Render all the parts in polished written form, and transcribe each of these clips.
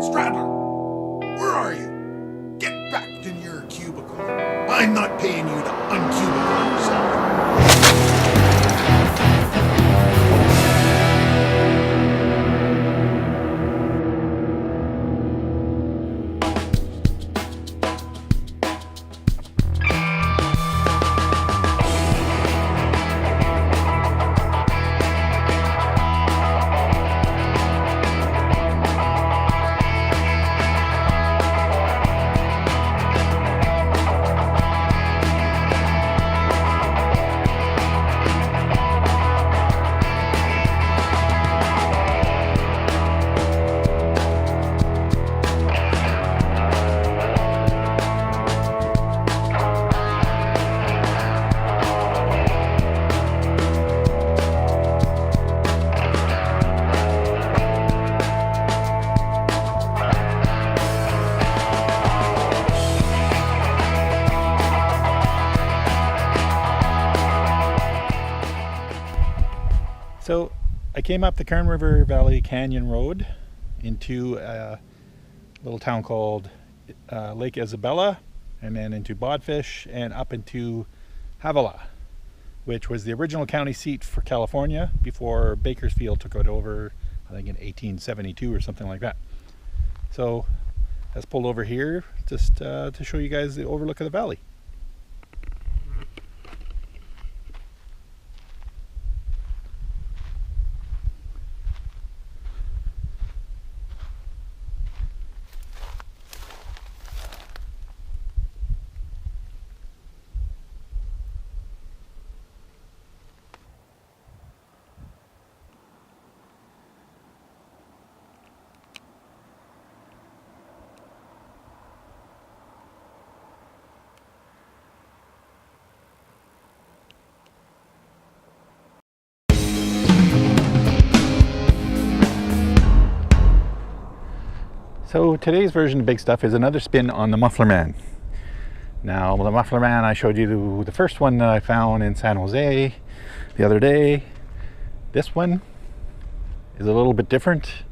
Stadler, where are you? Get back in your cubicle. I'm not paying you to uncubicle yourself. So I came up the Kern River Valley Canyon Road into a little town called Lake Isabella, and then into Bodfish and up into Havalah, which was the original county seat for California before Bakersfield took it over, I think in 1872 or something like that. So let's pull over here just to show you guys the overlook of the valley. So today's version of Big Stuff is another spin on the Muffler Man. Now the Muffler Man, I showed you the first one that I found in San Jose the other day. This one is a little bit different.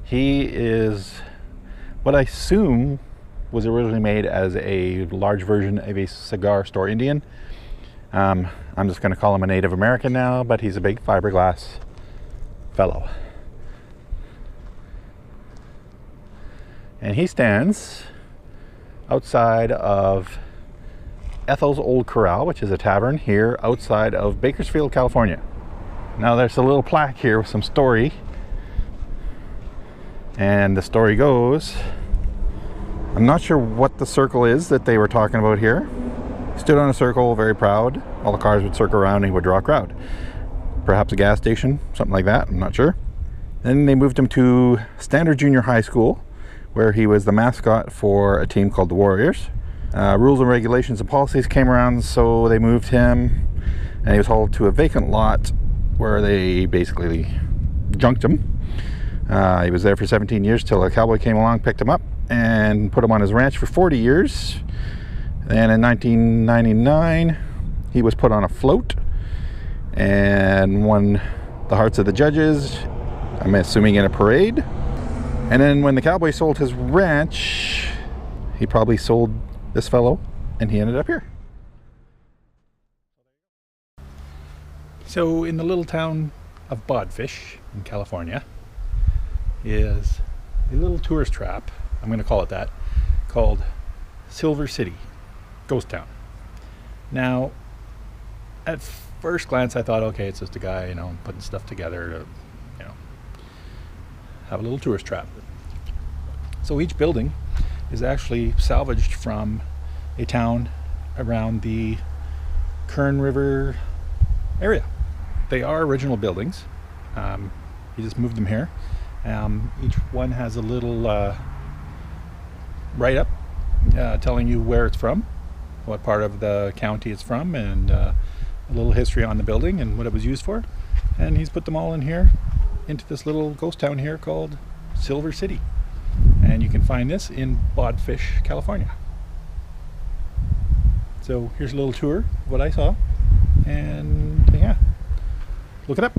He is what I assume was originally made as a large version of a cigar store Indian. I'm just going to call him a Native American now, but he's a big fiberglass fellow. And he stands outside of Ethel's Old Corral, which is a tavern here outside of Bakersfield, California. Now there's a little plaque here with some story. And the story goes, I'm not sure what the circle is that they were talking about here. He stood on a circle, very proud. All the cars would circle around and he would draw a crowd. Perhaps a gas station, something like that, I'm not sure. Then they moved him to Standard Junior High School, where he was the mascot for a team called the Warriors. Rules and regulations and policies came around, so they moved him, and he was hauled to a vacant lot where they basically junked him. He was there for 17 years till a cowboy came along, picked him up, and put him on his ranch for 40 years. And in 1999, he was put on a float and won the hearts of the judges, I'm assuming in a parade. And then when the cowboy sold his ranch, he probably sold this fellow, and he ended up here. So in the little town of Bodfish in California is a little tourist trap, I'm going to call it that, called Silver City, Ghost Town. Now, at first glance I thought, okay, it's just a guy, putting stuff together to, have a little tourist trap. So each building is actually salvaged from a town around the Kern River area. They are original buildings. He just moved them here. Each one has a little write-up telling you where it's from, what part of the county it's from, and a little history on the building and what it was used for. And he's put them all in here into this little ghost town here called Silver City. And you can find this in Bodfish, California. So here's a little tour of what I saw, and yeah, look it up.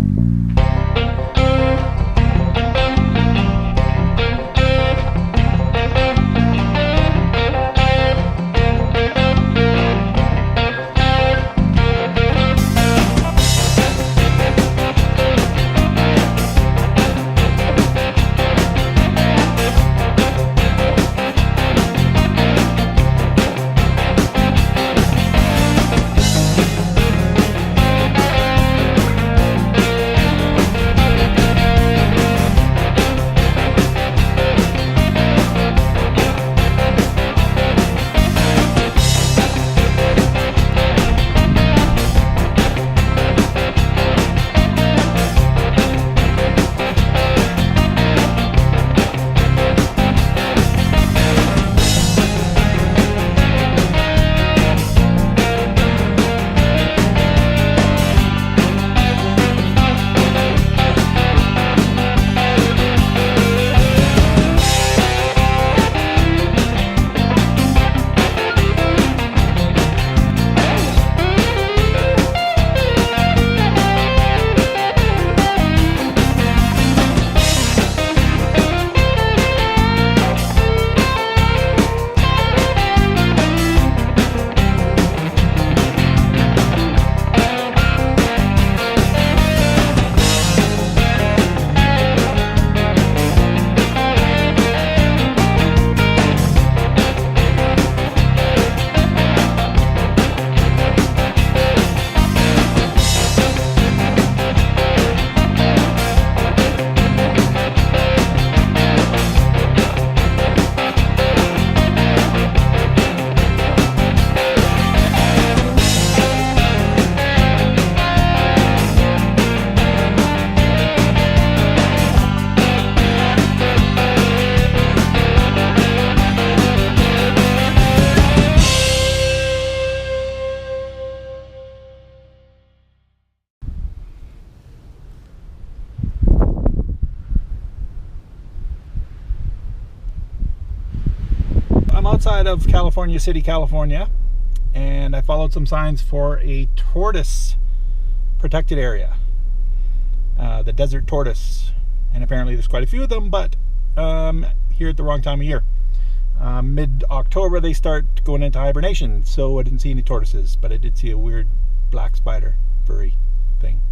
outside of California City, California, and I followed some signs for a tortoise protected area, the desert tortoise, and apparently there's quite a few of them, but here at the wrong time of year. Mid-October they start going into hibernation, so I didn't see any tortoises, but I did see a weird black spider, furry thing.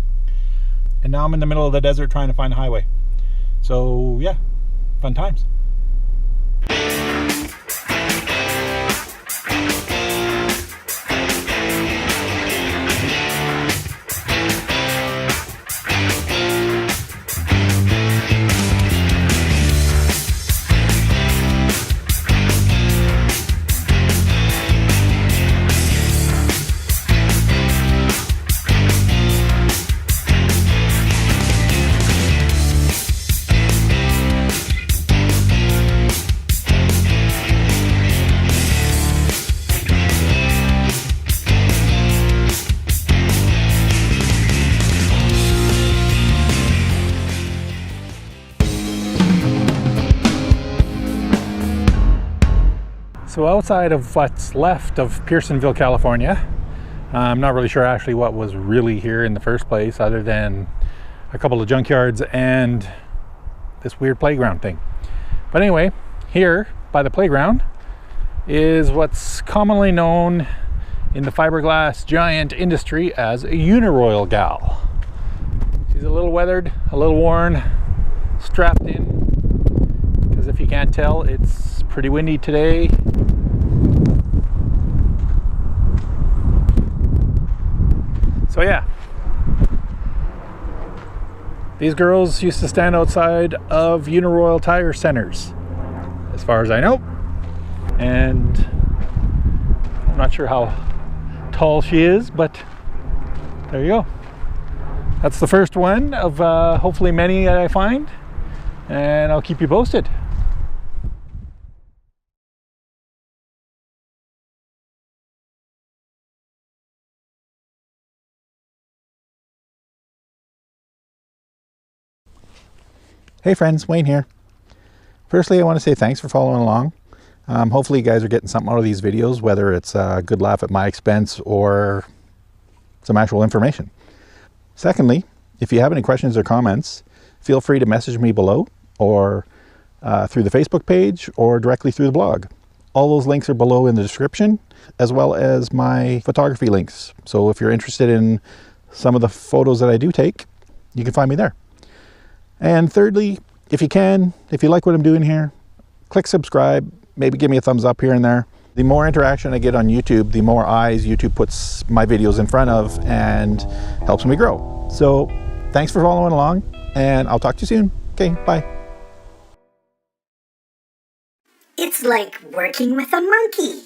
And now I'm in the middle of the desert trying to find a highway. So yeah, fun times. So outside of what's left of Pearsonville, California, I'm not really sure actually what was really here in the first place, other than a couple of junkyards and this weird playground thing. But anyway, here by the playground is what's commonly known in the fiberglass giant industry as a Uniroyal Gal. She's a little weathered, a little worn, strapped in, because if you can't tell, it's pretty windy today. So yeah, these girls used to stand outside of Uniroyal tire centers, as far as I know, and I'm not sure how tall she is, but there you go. That's the first one of hopefully many that I find, and I'll keep you posted. Hey friends, Wayne here. Firstly, I want to say thanks for following along. Hopefully you guys are getting something out of these videos, whether it's a good laugh at my expense or some actual information. Secondly, if you have any questions or comments, feel free to message me below, or through the Facebook page, or directly through the blog. All those links are below in the description, as well as my photography links. So if you're interested in some of the photos that I do take, you can find me there. And thirdly, if you like what I'm doing here, click subscribe, maybe give me a thumbs up here and there. The more interaction I get on YouTube, the more eyes YouTube puts my videos in front of and helps me grow. So thanks for following along, and I'll talk to you soon. Okay, bye. It's like working with a monkey.